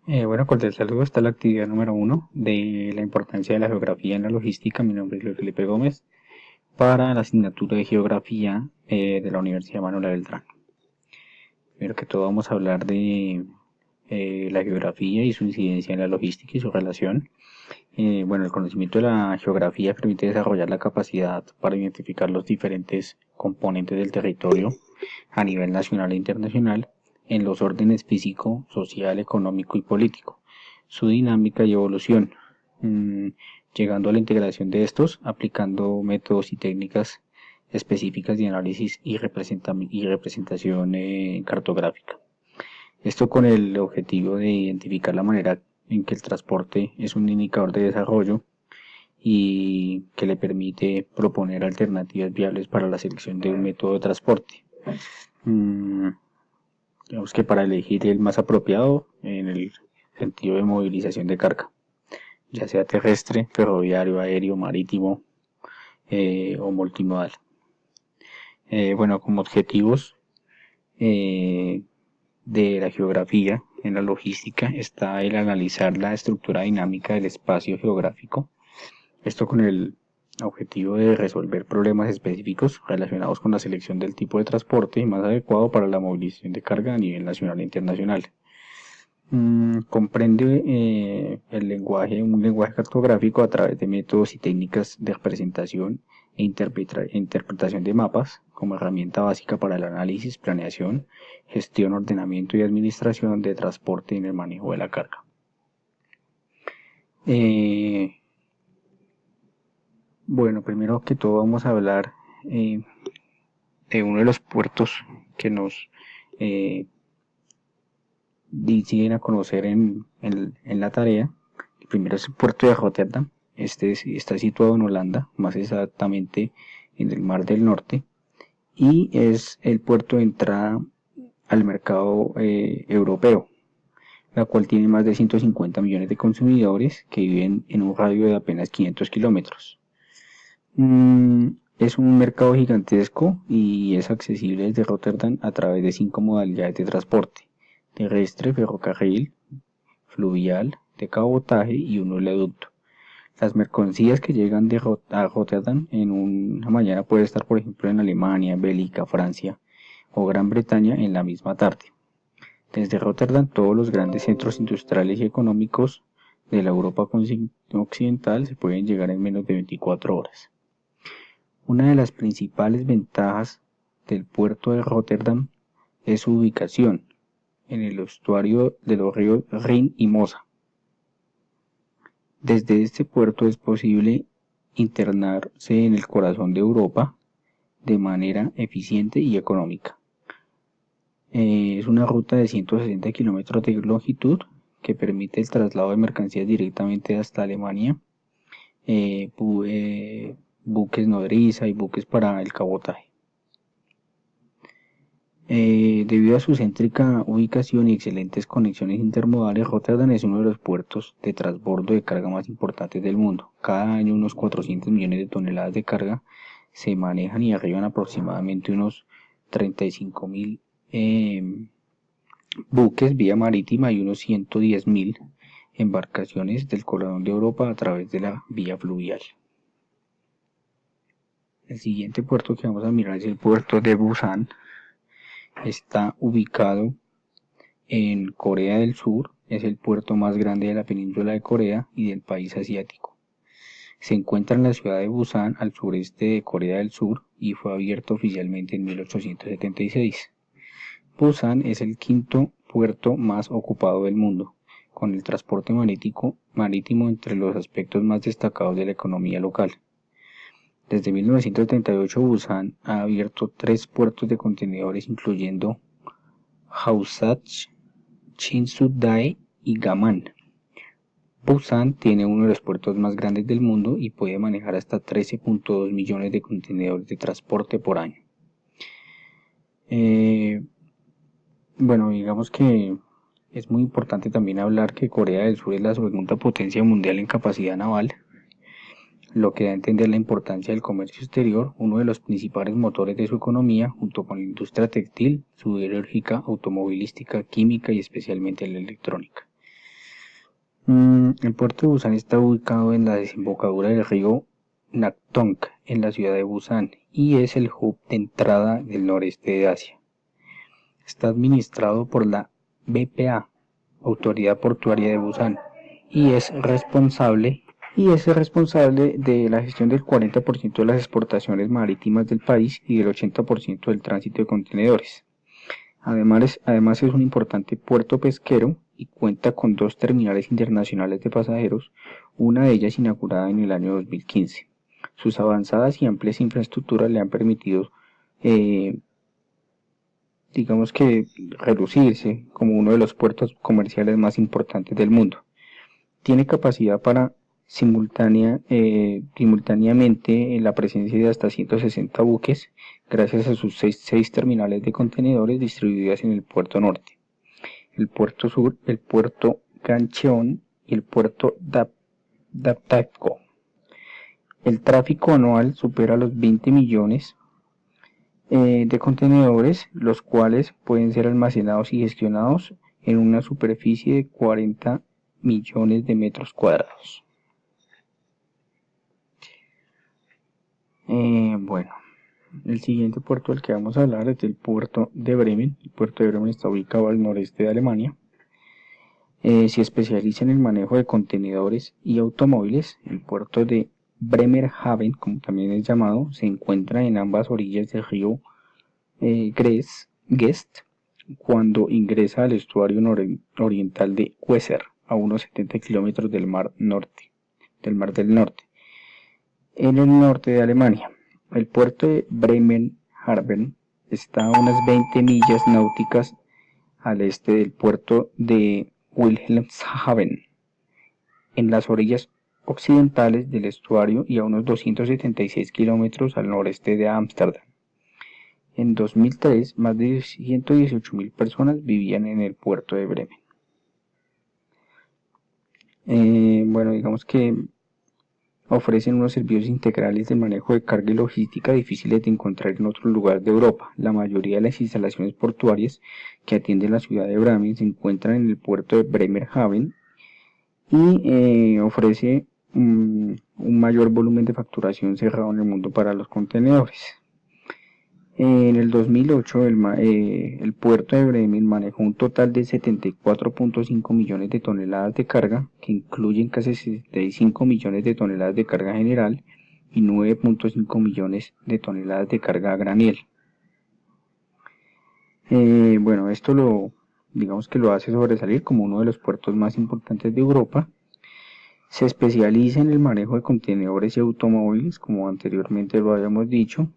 Bueno, cordial saludo. Está la actividad número uno de la importancia de la geografía en la logística. Mi nombre es Luis Felipe Gómez para la asignatura de geografía de la Universidad Manuela Beltrán. Primero que todo vamos a hablar de la geografía y su incidencia en la logística y su relación. Bueno, el conocimiento de la geografía permite desarrollar la capacidad para identificar los diferentes componentes del territorio a nivel nacional e internacional en los órdenes físico, social, económico y político, su dinámica y evolución, llegando a la integración de estos, aplicando métodos y técnicas específicas de análisis y representación cartográfica. Esto con el objetivo de identificar la manera en que el transporte es un indicador de desarrollo y que le permite proponer alternativas viables para la selección de un método de transporte. Digamos que para elegir el más apropiado en el sentido de movilización de carga, ya sea terrestre, ferroviario, aéreo, marítimo o multimodal. Bueno, como objetivos de la geografía en la logística está el analizar la estructura dinámica del espacio geográfico, esto con el objetivo de resolver problemas específicos relacionados con la selección del tipo de transporte más adecuado para la movilización de carga a nivel nacional e internacional. Comprende un lenguaje cartográfico a través de métodos y técnicas de representación e interpretación de mapas como herramienta básica para el análisis, planeación, gestión, ordenamiento y administración de transporte en el manejo de la carga. Bueno, primero que todo vamos a hablar de uno de los puertos que nos deciden a conocer en la tarea. El primero es el puerto de Rotterdam. Este está situado en Holanda, más exactamente en el Mar del Norte, y es el puerto de entrada al mercado europeo, la cual tiene más de 150 millones de consumidores que viven en un radio de apenas 500 kilómetros. Es un mercado gigantesco y es accesible desde Rotterdam a través de 5 modalidades de transporte: terrestre, ferrocarril, fluvial, de cabotaje y un oleoducto. Las mercancías que llegan a Rotterdam en una mañana puede estar, por ejemplo, en Alemania, Bélgica, Francia o Gran Bretaña en la misma tarde. Desde Rotterdam, todos los grandes centros industriales y económicos de la Europa occidental se pueden llegar en menos de 24 horas. Una de las principales ventajas del puerto de Rotterdam es su ubicación en el estuario de los ríos Rin y Mosa. Desde este puerto es posible internarse en el corazón de Europa de manera eficiente y económica. Es una ruta de 160 kilómetros de longitud que permite el traslado de mercancías directamente hasta Alemania, buques nodriza y buques para el cabotaje. Debido a su céntrica ubicación y excelentes conexiones intermodales, Rotterdam es uno de los puertos de transbordo de carga más importantes del mundo. Cada año unos 400 millones de toneladas de carga se manejan y arriban aproximadamente unos 35.000 buques vía marítima y unos 110.000 embarcaciones del corazón de Europa a través de la vía fluvial. El siguiente puerto que vamos a mirar es el puerto de Busan. Está ubicado en Corea del Sur, es el puerto más grande de la península de Corea y del país asiático. Se encuentra en la ciudad de Busan, al sureste de Corea del Sur, y fue abierto oficialmente en 1876. Busan es el quinto puerto más ocupado del mundo, con el transporte marítimo entre los aspectos más destacados de la economía local. Desde 1978, Busan ha abierto 3 puertos de contenedores, incluyendo Hausach, Chinsu-dae y Gaman. Busan tiene uno de los puertos más grandes del mundo y puede manejar hasta 13.2 millones de contenedores de transporte por año. Bueno, digamos que es muy importante también hablar que Corea del Sur es la segunda potencia mundial en capacidad naval, lo que da a entender la importancia del comercio exterior, uno de los principales motores de su economía, junto con la industria textil, siderúrgica, automovilística, química y especialmente la electrónica. El puerto de Busan está ubicado en la desembocadura del río Naktung, en la ciudad de Busan, y es el hub de entrada del noreste de Asia. Está administrado por la BPA, Autoridad Portuaria de Busan, y es responsable de la gestión del 40% de las exportaciones marítimas del país y del 80% del tránsito de contenedores. Además es un importante puerto pesquero y cuenta con dos terminales internacionales de pasajeros, una de ellas inaugurada en el año 2015. Sus avanzadas y amplias infraestructuras le han permitido, eh, digamos que, reducirse como uno de los puertos comerciales más importantes del mundo. Tiene capacidad para simultáneamente la presencia de hasta 160 buques gracias a sus seis terminales de contenedores distribuidas en el puerto norte, el puerto sur, el puerto Gancheon y el puerto Daptapco. El tráfico anual supera los 20 millones de contenedores, los cuales pueden ser almacenados y gestionados en una superficie de 40 millones de metros cuadrados. Bueno, el siguiente puerto del que vamos a hablar es el puerto de Bremen. El puerto de Bremen está ubicado al noreste de Alemania. Se especializa en el manejo de contenedores y automóviles. El puerto de Bremerhaven, como también es llamado, se encuentra en ambas orillas del río Geest, cuando ingresa al estuario oriental de Weser, a unos 70 kilómetros del Mar del Norte, en el norte de Alemania. El puerto de Bremerhaven está a unas 20 millas náuticas al este del puerto de Wilhelmshaven, en las orillas occidentales del estuario y a unos 276 kilómetros al noreste de Ámsterdam. En 2003, más de 118.000 personas vivían en el puerto de Bremen. Bueno, digamos que ofrecen unos servicios integrales de manejo de carga y logística difíciles de encontrar en otros lugares de Europa. La mayoría de las instalaciones portuarias que atienden la ciudad de Bremen se encuentran en el puerto de Bremerhaven y ofrece un mayor volumen de facturación cerrado en el mundo para los contenedores. En el 2008 el puerto de Bremen manejó un total de 74.5 millones de toneladas de carga, que incluyen casi 65 millones de toneladas de carga general y 9.5 millones de toneladas de carga a granel. Bueno, digamos que lo hace sobresalir como uno de los puertos más importantes de Europa. Se especializa en el manejo de contenedores y automóviles, como anteriormente lo habíamos dicho.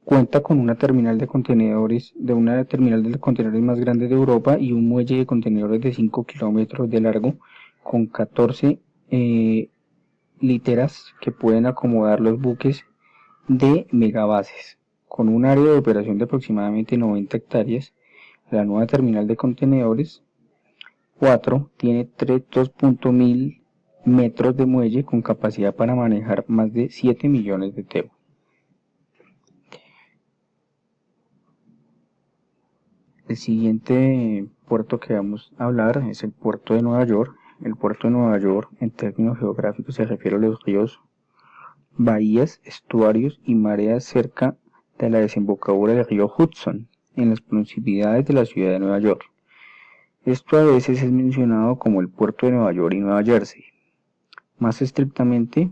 Cuenta con una terminal de contenedores más grande de Europa y un muelle de contenedores de 5 kilómetros de largo con 14 literas que pueden acomodar los buques de megabases. Con un área de operación de aproximadamente 90 hectáreas, la nueva terminal de contenedores 4 tiene 2.000 metros de muelle con capacidad para manejar más de 7 millones de TEU. El siguiente puerto que vamos a hablar es el puerto de Nueva York. El puerto de Nueva York, en términos geográficos, se refiere a los ríos, bahías, estuarios y mareas cerca de la desembocadura del río Hudson, en las proximidades de la ciudad de Nueva York. Esto a veces es mencionado como el puerto de Nueva York y Nueva Jersey. Más estrictamente,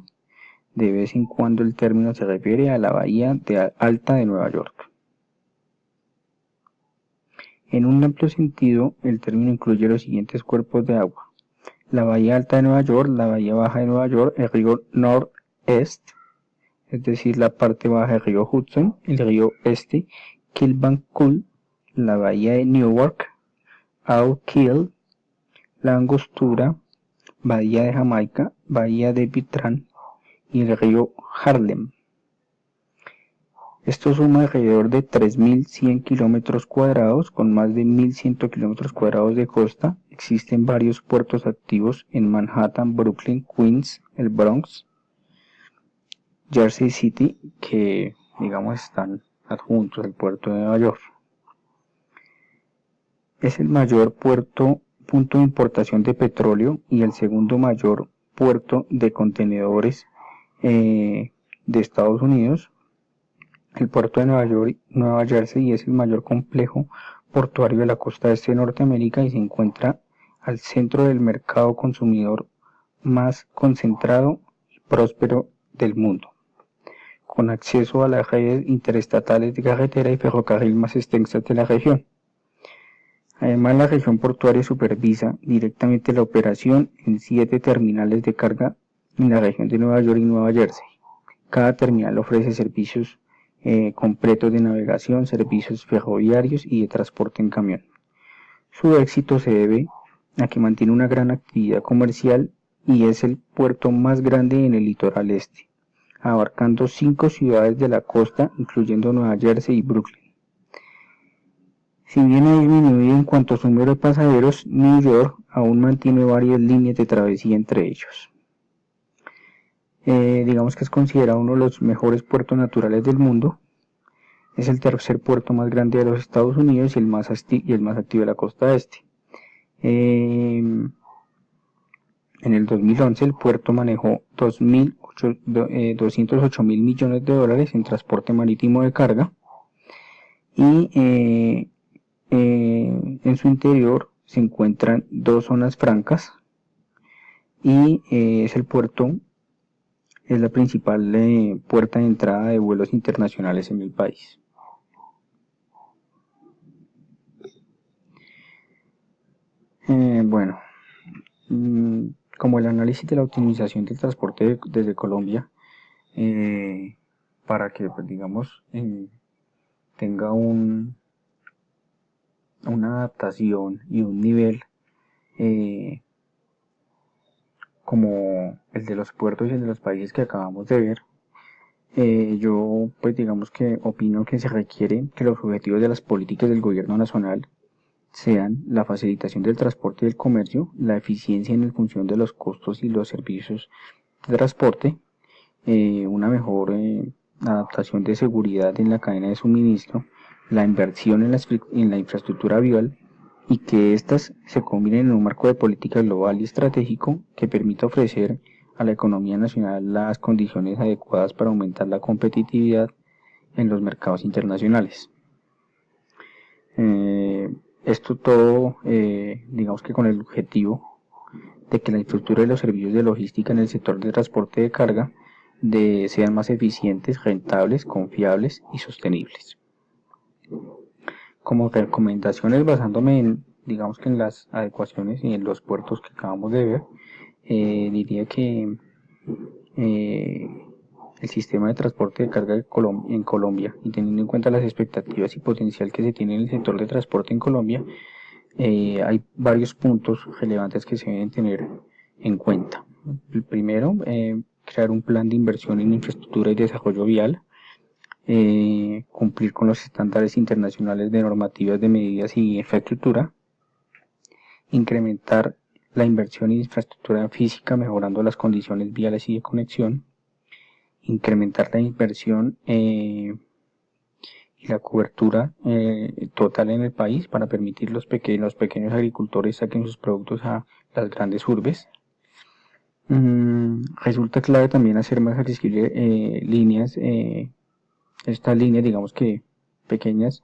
de vez en cuando el término se refiere a la bahía alta de Nueva York. En un amplio sentido, el término incluye los siguientes cuerpos de agua: la bahía alta de Nueva York, la bahía baja de Nueva York, el río Northeast, es decir, la parte baja del río Hudson, el río este, Kilbankul, la bahía de Newark, Owl Kill, la Angostura, bahía de Jamaica, bahía de Bertrand y el río Harlem. Esto suma alrededor de 3.100 kilómetros cuadrados, con más de 1.100 kilómetros cuadrados de costa. Existen varios puertos activos en Manhattan, Brooklyn, Queens, el Bronx, Jersey City, que digamos están adjuntos al puerto de Nueva York. Es el mayor punto de importación de petróleo y el segundo mayor puerto de contenedores de Estados Unidos. El puerto de Nueva Jersey es el mayor complejo portuario de la costa este de Norteamérica y se encuentra al centro del mercado consumidor más concentrado y próspero del mundo, con acceso a las redes interestatales de carretera y ferrocarril más extensas de la región. Además, la región portuaria supervisa directamente la operación en 7 terminales de carga en la región de Nueva York y Nueva Jersey. Cada terminal ofrece servicios completos de navegación, servicios ferroviarios y de transporte en camión. Su éxito se debe a que mantiene una gran actividad comercial y es el puerto más grande en el litoral este, abarcando 5 ciudades de la costa, incluyendo Nueva Jersey y Brooklyn. Si bien ha disminuido en cuanto a su número de pasajeros, New York aún mantiene varias líneas de travesía entre ellos. Digamos que es considerado uno de los mejores puertos naturales del mundo. Es el tercer puerto más grande de los Estados Unidos y el más activo de la costa este. En el 2011 el puerto manejó 208 mil millones de dólares en transporte marítimo de carga y en su interior se encuentran 2 zonas francas y es la principal puerta de entrada de vuelos internacionales en el país. Bueno, como el análisis de la optimización del transporte desde Colombia, para que, pues, digamos, tenga una adaptación y un nivel como el de los puertos y el de los países que acabamos de ver, yo, pues, digamos que opino que se requiere que los objetivos de las políticas del gobierno nacional sean la facilitación del transporte y del comercio, la eficiencia en función de los costos y los servicios de transporte, una mejor adaptación de seguridad en la cadena de suministro, la inversión en la infraestructura vial y que éstas se combinen en un marco de política global y estratégico que permita ofrecer a la economía nacional las condiciones adecuadas para aumentar la competitividad en los mercados internacionales. Esto todo, digamos que con el objetivo de que la infraestructura y los servicios de logística en el sector de transporte de carga sean más eficientes, rentables, confiables y sostenibles. Como recomendaciones, basándome digamos que en las adecuaciones y en los puertos que acabamos de ver, diría que el sistema de transporte de carga en Colombia, y teniendo en cuenta las expectativas y potencial que se tiene en el sector de transporte en Colombia, hay varios puntos relevantes que se deben tener en cuenta. El primero, crear un plan de inversión en infraestructura y desarrollo vial, cumplir con los estándares internacionales de normativas de medidas y infraestructura, incrementar la inversión en infraestructura física mejorando las condiciones viales y de conexión, incrementar la inversión y la cobertura total en el país para permitir los pequeños agricultores saquen sus productos a las grandes urbes. Resulta clave también hacer más accesibles estas líneas, digamos que pequeñas,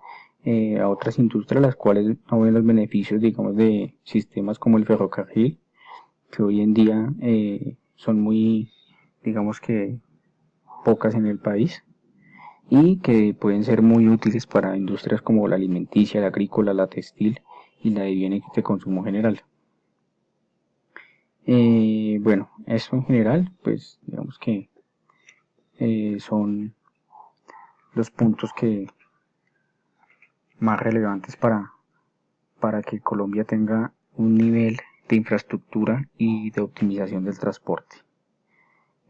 a otras industrias, las cuales no ven los beneficios, digamos, de sistemas como el ferrocarril, que hoy en día son muy, digamos que pocas en el país y que pueden ser muy útiles para industrias como la alimenticia, la agrícola, la textil y la de bienes de consumo general. Bueno, eso en general, pues digamos que son los puntos que más relevantes para que Colombia tenga un nivel de infraestructura y de optimización del transporte.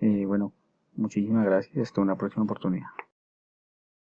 Bueno, muchísimas gracias. Hasta una próxima oportunidad.